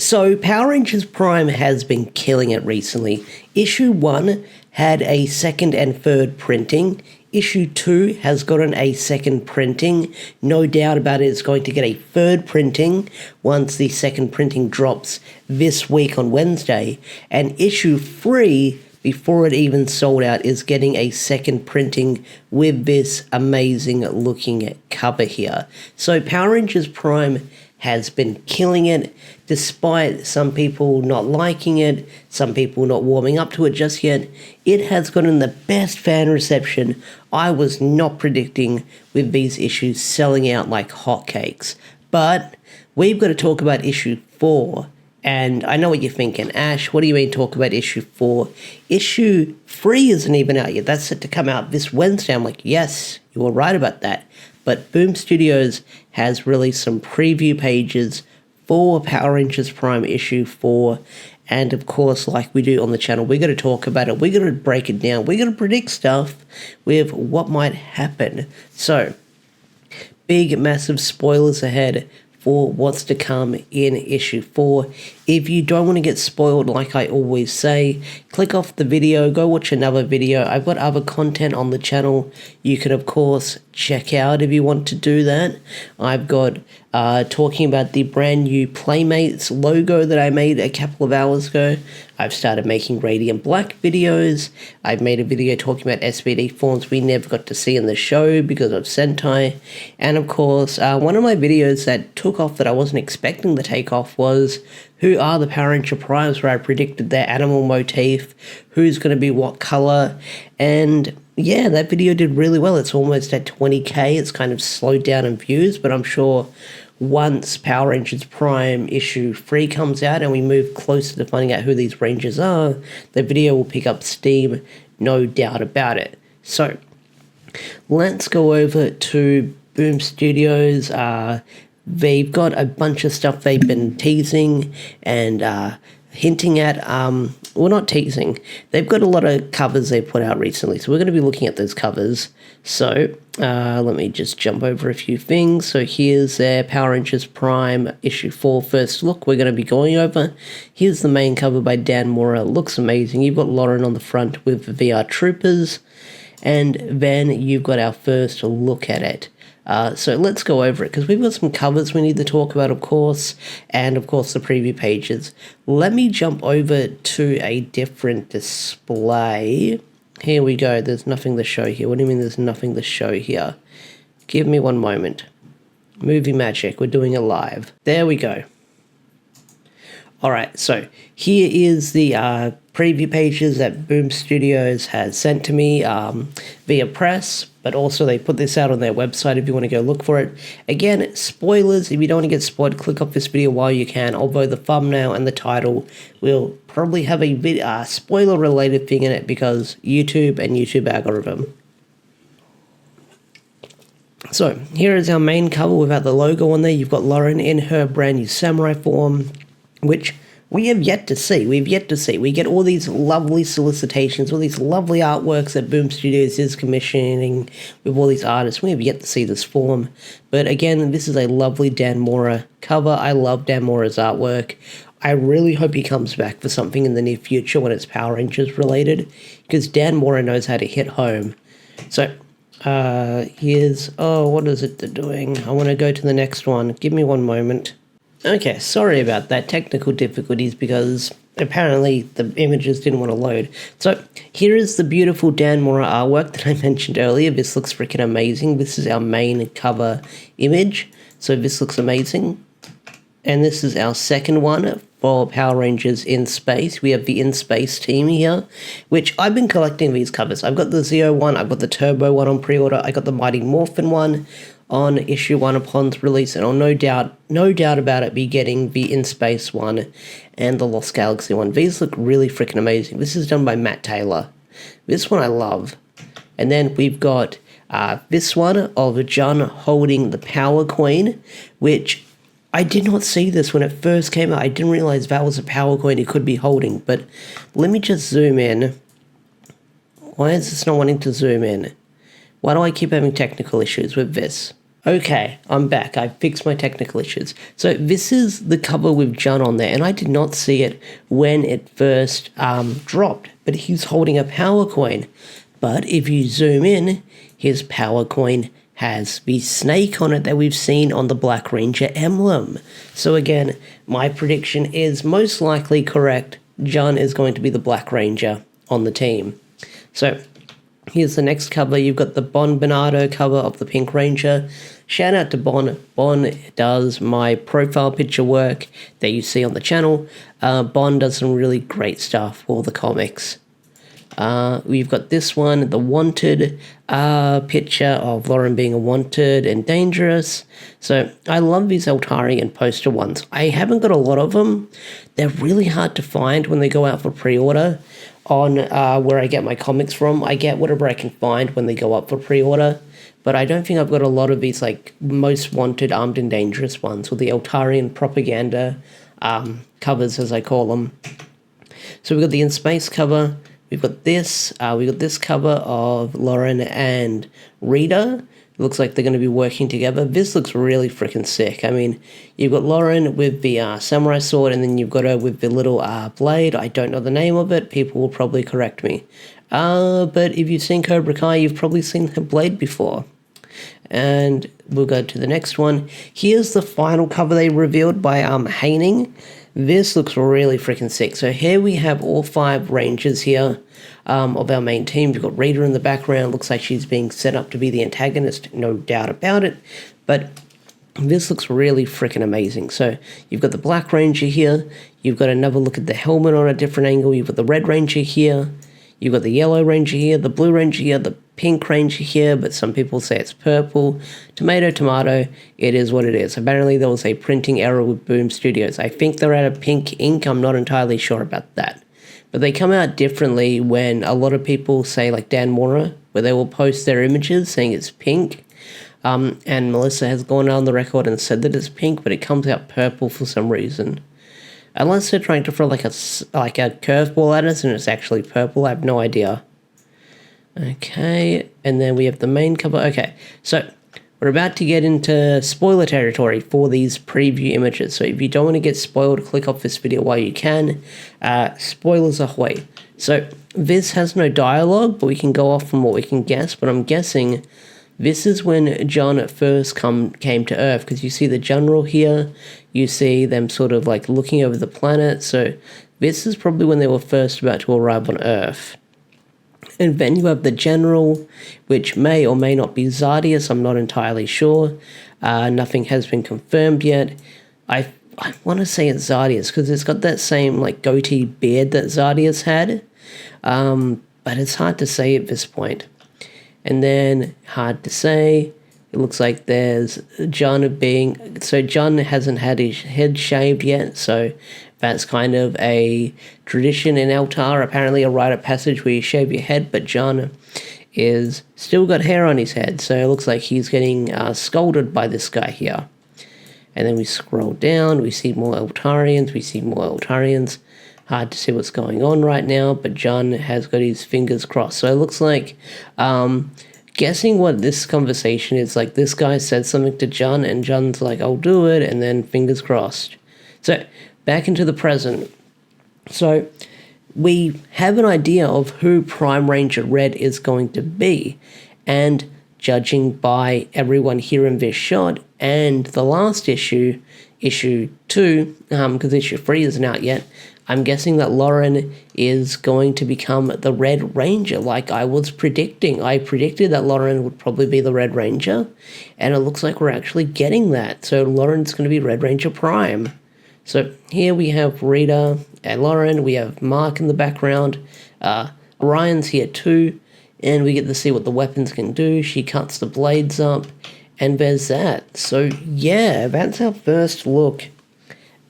So Power Rangers Prime has been killing it recently. Issue 1 had a second and third printing. Issue 2 has gotten a second printing. No doubt about it, it's going to get a third printing once the second printing drops this week on Wednesday. And issue 3, before it even sold out, is getting a second printing with this amazing looking cover here. So Power Rangers Prime has been killing it, despite some people not liking it, some people not warming up to it just yet. It has gotten the best fan reception I was not predicting, with these issues selling out like hotcakes. But we've got to talk about issue 4. And I know what you're thinking, Ash, what do you mean talk about issue 4? Issue 3 isn't even out yet. That's set to come out this Wednesday. I'm like, yes, you were right about that. But Boom Studios has released some preview pages for Power Rangers Prime issue 4. And of course, like we do on the channel, we're going to talk about it. We're going to break it down. We're going to predict stuff with what might happen. So, big, massive spoilers ahead for what's to come in issue 4. If you don't want to get spoiled, like I always say, click off the video, go watch another video. I've got other content on the channel you can, of course, check out if you want to do that. I've got talking about the brand new Playmates logo that I made a couple of hours ago. I've started making Radiant Black videos. I've made a video talking about SPD forms we never got to see in the show because of Sentai. And of course, one of my videos that took off that I wasn't expecting to take off was who are the Power Ranger Primes, where I predicted their animal motif, who's going to be what color. And yeah, that video did really well. It's almost at 20k. It's kind of slowed down in views, but I'm sure once Power Rangers Prime issue 3 comes out and we move closer to finding out who these Rangers are, the video will pick up steam, no doubt about it. So, let's go over to Boom Studios. They've got a bunch of stuff they've been teasing and hinting at. Well, not teasing. They've got a lot of covers they put out recently, so we're going to be looking at those covers. So, let me just jump over a few things. So here's their Power Rangers Prime issue 4 first look we're going to be going over. Here's the main cover by Dan Mora. Looks amazing. You've got Lauren on the front with the VR Troopers, and then you've got our first look at it. So let's go over it, because we've got some covers we need to talk about, of course, and of course the preview pages. Let me jump over to a different display. Here we go. There's nothing to show here. What do you mean there's nothing to show here? Give me one moment. Movie magic. We're doing it live. There we go. Alright, so here is the preview pages that Boom Studios has sent to me via press, but also they put this out on their website if you want to go look for it. Again, spoilers, if you don't want to get spoiled, click off this video while you can, although the thumbnail and the title will probably have a spoiler-related thing in it because YouTube and YouTube algorithm. So, here is our main cover without the logo on there. You've got Lauren in her brand new samurai form, which we have yet to see. We've yet to see. We get all these lovely solicitations, all these lovely artworks that Boom Studios is commissioning with all these artists. We have yet to see this form. But again, this is a lovely Dan Mora cover. I love Dan Mora's artwork. I really hope he comes back for something in the near future when it's Power Rangers related, because Dan Mora knows how to hit home. So, here's... oh, what is it they're doing? I want to go to the next one. Give me one moment. Okay, sorry about that, technical difficulties, because apparently the images didn't want to load. So, here is the beautiful Dan Mora artwork that I mentioned earlier. This looks freaking amazing. This is our main cover image, so this looks amazing. And this is our second one for Power Rangers in Space. We have the In Space team here, which I've been collecting these covers. I've got the Zeo one, I've got the Turbo one on pre-order, I got the Mighty Morphin one on issue 1 upon release, and I'll no doubt about it be getting the In Space one and the Lost Galaxy one. These look really freaking amazing. This is done by Matt Taylor. This one I love. And then we've got this one of John holding the Power Queen, which I did not see this when it first came out. I didn't realize that was a Power Queen he could be holding, but let me just zoom in. Why is this not wanting to zoom in? Why do I keep having technical issues with this? Okay, I'm back. I fixed my technical issues. So this is the cover with John on there, and I did not see it when it first dropped, but he's holding a power coin. But if you zoom in, his power coin has the snake on it that we've seen on the Black Ranger emblem. So again, my prediction is most likely correct. John is going to be the Black Ranger on the team. So here's the next cover. You've got the Bon Bernardo cover of the Pink Ranger. Shout out to Bon. Bon does my profile picture work that you see on the channel. Bon does some really great stuff for the comics. We've got this one, the Wanted picture of Lauren being a wanted and dangerous. So I love these Altarian poster ones. I haven't got a lot of them. They're really hard to find when they go out for pre-order on where I get my comics from. I get whatever I can find when they go up for pre-order, but I don't think I've got a lot of these like most wanted armed and dangerous ones, or the Altarian propaganda covers, as I call them. So we've got the In Space cover. We've got this cover of Lauren and Rita. It looks like they're going to be working together. This looks really freaking sick. I mean, you've got Lauren with the samurai sword, and then you've got her with the little blade. I don't know the name of it. People will probably correct me. But if you've seen Cobra Kai, you've probably seen her blade before. And we'll go to the next one. Here's the final cover they revealed by Haining. This looks really freaking sick. So here we have all 5 Rangers here of our main team. We've got Rita in the background. Looks like she's being set up to be the antagonist, no doubt about it. But this looks really freaking amazing. So you've got the Black Ranger here. You've got another look at the helmet on a different angle. You've got the Red Ranger here. You've got the Yellow Ranger here, the Blue Ranger here, the Pink Ranger here, but some people say it's purple. Tomato, tomato, it is what it is. Apparently there was a printing error with Boom Studios. I think they're out of pink ink, I'm not entirely sure about that. But they come out differently when a lot of people say, like Dan Mora, where they will post their images saying it's pink. And Melissa has gone on the record and said that it's pink, but it comes out purple for some reason. Unless they're trying to throw like a curveball at us and it's actually purple, I have no idea. Okay, and then we have the main cover. Okay, so we're about to get into spoiler territory for these preview images. So if you don't want to get spoiled, click off this video while you can. Spoilers ahoy. So this has no dialogue, but we can go off from what we can guess. But I'm guessing this is when John first came to Earth, because you see the general here, you see them sort of like looking over the planet. So this is probably when they were first about to arrive on Earth. And then you have the general, which may or may not be Zardius. I'm not entirely sure. Nothing has been confirmed yet. I want to say it's Zardius because it's got that same like goatee beard that Zardius had. But it's hard to say at this point. And then, hard to say, it looks like there's John being... So John hasn't had his head shaved yet, so that's kind of a tradition in Altar. Apparently a rite of passage where you shave your head, but John is still got hair on his head, so it looks like he's getting scolded by this guy here. And then we scroll down, we see more Altarians, Hard to see what's going on right now, but John has got his fingers crossed. So it looks like, guessing what this conversation is, like this guy said something to John, and John's like, I'll do it, and then fingers crossed. So, back into the present. So, we have an idea of who Prime Ranger Red is going to be, and judging by everyone here in this shot, and the last issue, issue 2, because issue 3 isn't out yet, I'm guessing that Lauren is going to become the Red Ranger, like I was predicting. I predicted that Lauren would probably be the Red Ranger, and it looks like we're actually getting that. So Lauren's going to be Red Ranger Prime. So here we have Rita and Lauren, we have Mark in the background, Ryan's here too, and we get to see what the weapons can do. She cuts the blades up, and there's that. So yeah, that's our first look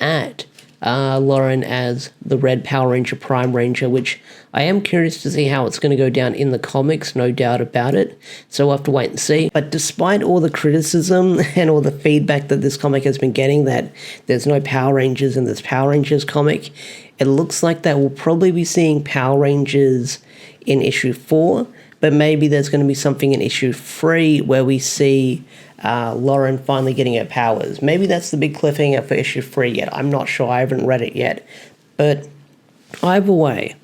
at Lauren as the Red Power Ranger Prime Ranger, which I am curious to see how it's going to go down in the comics, no doubt about it, so we'll have to wait and see. But despite all the criticism and all the feedback that this comic has been getting, that there's no Power Rangers in this Power Rangers comic, it looks like that we'll probably be seeing Power Rangers in issue 4, but maybe there's going to be something in issue 3 where we see Lauren finally getting her powers. Maybe that's the big cliffhanger for issue 3 yet. I'm not sure. I haven't read it yet. But either way,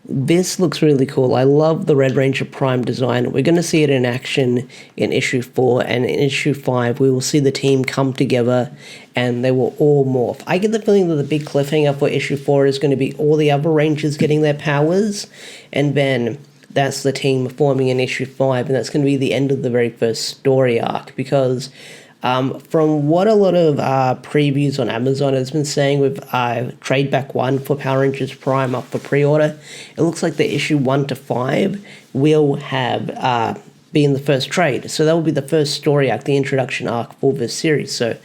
this looks really cool. I love the Red Ranger Prime design. We're going to see it in action in issue 4, and in issue 5 we will see the team come together and they will all morph. I get the feeling that the big cliffhanger for issue 4 is going to be all the other Rangers getting their powers, and then that's the team forming in issue 5, and that's going to be the end of the very first story arc, because from what a lot of previews on Amazon has been saying with Trade Back 1 for Power Rangers Prime up for pre-order, it looks like the issue 1 to 5 will have be in the first trade. So that will be the first story arc, the introduction arc for this series. So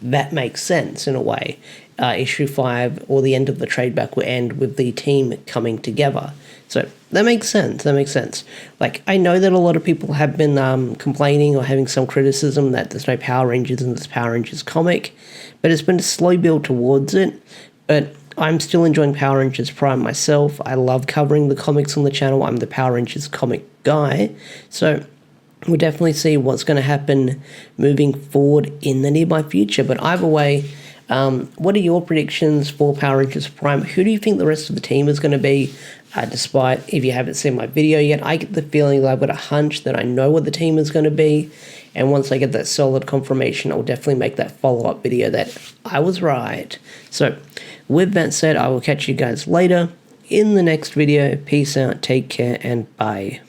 that makes sense in a way. Issue 5 or the end of the trade back will end with the team coming together. So that makes sense. That makes sense. Like, I know that a lot of people have been complaining or having some criticism that there's no Power Rangers in this Power Rangers comic, but it's been a slow build towards it. But I'm still enjoying Power Rangers Prime myself. I love covering the comics on the channel. I'm the Power Rangers comic guy. So we'll definitely see what's going to happen moving forward in the nearby future. But either way, what are your predictions for Power Rangers Prime? Who do you think the rest of the team is going to be? Despite, if you haven't seen my video yet, I get the feeling that I've got a hunch that I know what the team is going to be. And once I get that solid confirmation, I'll definitely make that follow-up video that I was right. So with that said, I will catch you guys later in the next video. Peace out, take care, and bye.